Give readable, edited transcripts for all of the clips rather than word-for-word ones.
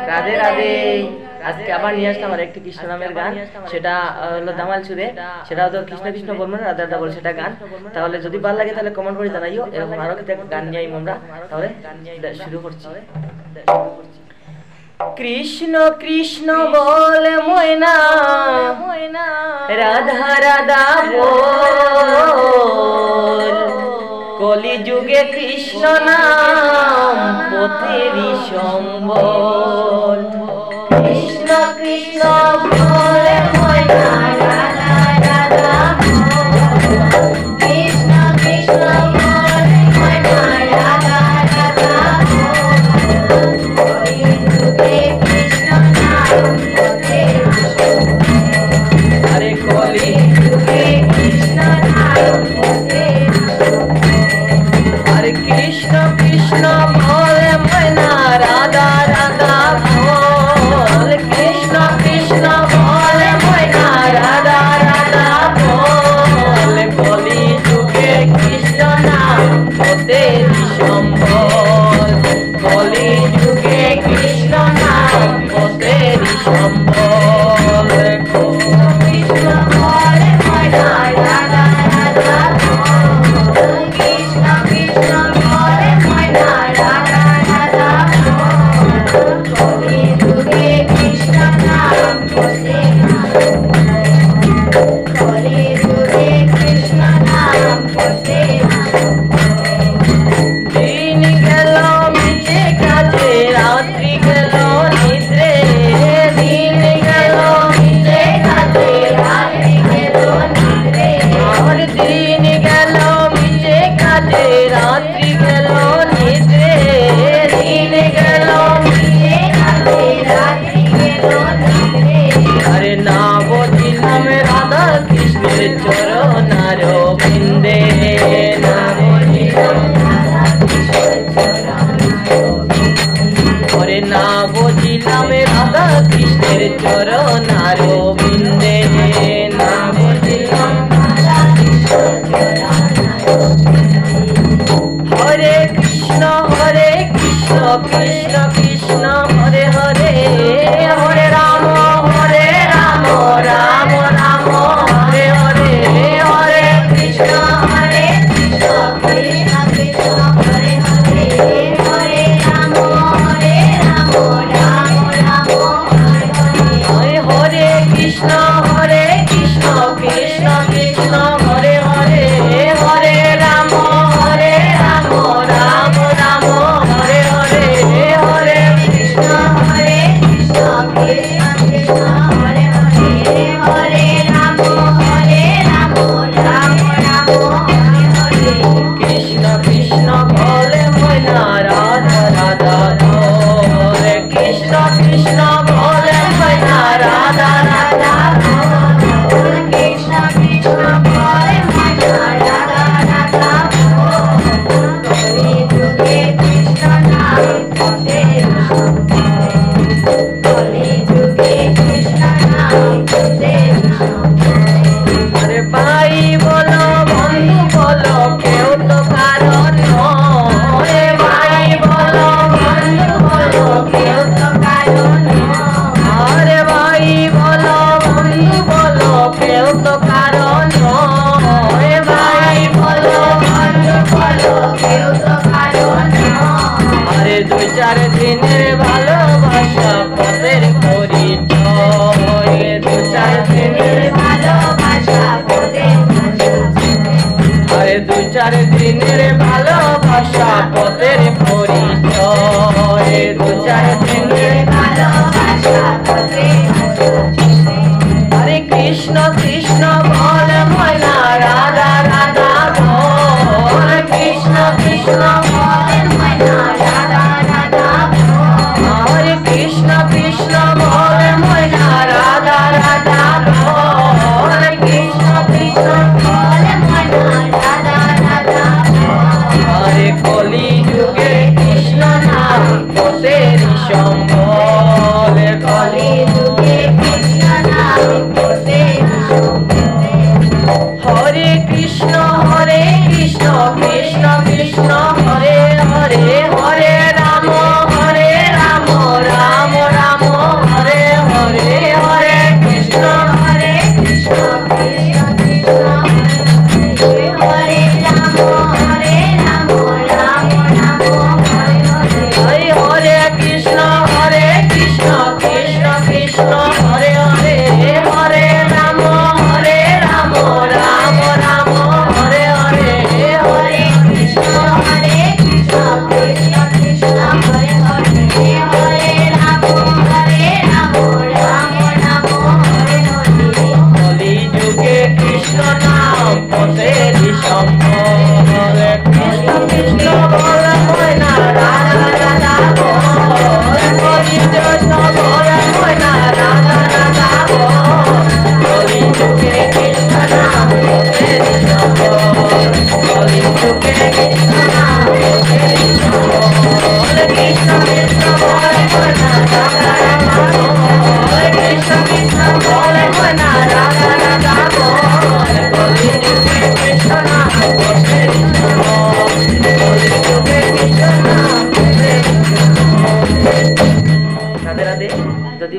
রাধে রাধে। আজকে আবার নিয়ে আসলাম আর একটি কৃষ্ণ নামের গান, সেটা হলো দামাল সুরে। সেটাও তো কৃষ্ণ কৃষ্ণ বলবো না, রাধা রাধা বলে সেটা গান। তাহলে যদি ভালো লাগে তাহলে কমেন্ট করে জানাইও। এরকম আরো গান নিয়ে আমরা তাহলে শুরু করছি। কৃষ্ণ কৃষ্ণ বলে ময়না, রাধা রাধা বল। কলি যুগে কৃষ্ণ নাম পথেরই সম্বল। কৃষ্ণ কৃষ্ণ বলে ময়না, রাধা রাধা বল। কৃষ্ণ কৃষ্ণ বলে ময়না, রাধা রাধা বল। কলি যুগে কৃষ্ণ নাম পথেরই সম্বল। আরে কলি যুগে কৃষ্ণ নাম পথেরই সম্বল। আরে কৃষ্ণ কৃষ্ণ বলে ময়না, রাধা রাধা বল। কৃষ্ণ কৃষ্ণ বলে ময়না, রাধা রাধা বল। কলি যুগে কৃষ্ণ নাম পথেরই সম্বল। কলি যুগে কৃষ্ণ নাম পথেরই সম্বল। কৃষ্ণ বলে ময়না, রাধা রাধা বল। কৃষ্ণ কৃষ্ণ বলে ময়না, রাধা রাধা বল। কলি যুগে কৃষ্ণ নাম পথেরই সম্বল। কলি যুগে কৃষ্ণ নাম পথেরই সম্বল। দিন গেল মিছে কাজে, রাত্রি গেল নিদ্রে। দিন গেল মিছে কাজে, রাত্রি গেল নিদ্রে। আর দিন গেল মিছে কাজে, রাত্রি গেল নিদ্রে। দিন গেল মিছে কাজে, রাত্রি গেল নিদ্রে। আরে না বুঝিলাম রাধা কৃষ্ণের চরণ আর বৃন্দে। না বুঝিলাম রাধা কৃষ্ণের চরণ আর বৃন্দে। ওরে না বুঝিলাম রাধা কৃষ্ণের চরণ আর বৃন্দে। না বুঝিলাম রাধা কৃষ্ণের চরণ আর বৃন্দে। হরে কৃষ্ণ কৃষ্ণ কৃষ্ণ হরে হরে। হরে রাম রাম রাম হরে হরে। হরে কৃষ্ণ কৃষ্ণ কৃষ্ণ হরে হরে। হরে রাম রাম রাম হরে হরে। হরে কৃষ্ণ কৃষ্ণ কৃষ্ণ হরে হরে। হরে রাম রাম রাম হরে হরে। হরে কৃষ্ণ কৃষ্ণ কৃষ্ণ হরে হরে। হরে রাম রাম রাম হরে হরে। কৃষ্ণ কৃষ্ণ বলে ময়না, রাধা রাধা বল। কৃষ্ণ কৃষ্ণ বলে ময়না, রাধা রাধা বল। কৃষ্ণ কৃষ্ণ বলে ময়না, রাধা রাধা বল। কলি যুগে কৃষ্ণ নাম পথেরই সম্বল। কলি যুগে কৃষ্ণ নাম পথেরই সম্বল। আরে ভাই বলো বন্ধু বলো, কেউ তো কারণ নয়। ভাই বলো বন্ধু বলো, কেউ তো কারণ নয়। আরে ভাই বলো বন্ধু বলো, কেউ তো কারণ নয়। ভাই বলো বন্ধু বলো, কেউ তো কারণ নয়। আরে দুই চার দিনের ভালোবাসা পথের পরিচয়। দুই চার দিনের ভালোবাসা পথের পরিচয়। আরে দুই চার দিনের ভালোবাসা পথের পরিচয়। দু চার দিনের ভালোবাসা পথের পরিচয়। আরে কৃষ্ণ কৃষ্ণ বল ময়না, রাধা রাধা বল। কৃষ্ণ কৃষ্ণ বল ময়না, রাধা রাধা বল। হরে কৃষ্ণ কৃষ্ণ বল ময়না, রাধা রাধা বল। কৃষ্ণ কৃষ্ণ বল ময়না, রাধা রাধা বল। হরে কলি যুগে কৃষ্ণ নাম পথেরই সম্বল। কলি যুগে কৃষ্ণ নাম পথেরই সম্বল। হরে কৃষ্ণ কৃষ্ণ কৃষ্ণ হরে হরে। হরে রাম রাম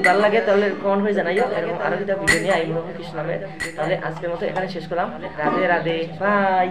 ভালো লাগে তাহলে কমেন্ট করে জানাইও, এরকম আরো কিছু ভিডিও নিয়ে আইবো কৃষ্ণ নামে। তাহলে আজকের মতো এখানে শেষ করলাম। রাধে রাধে, বাই।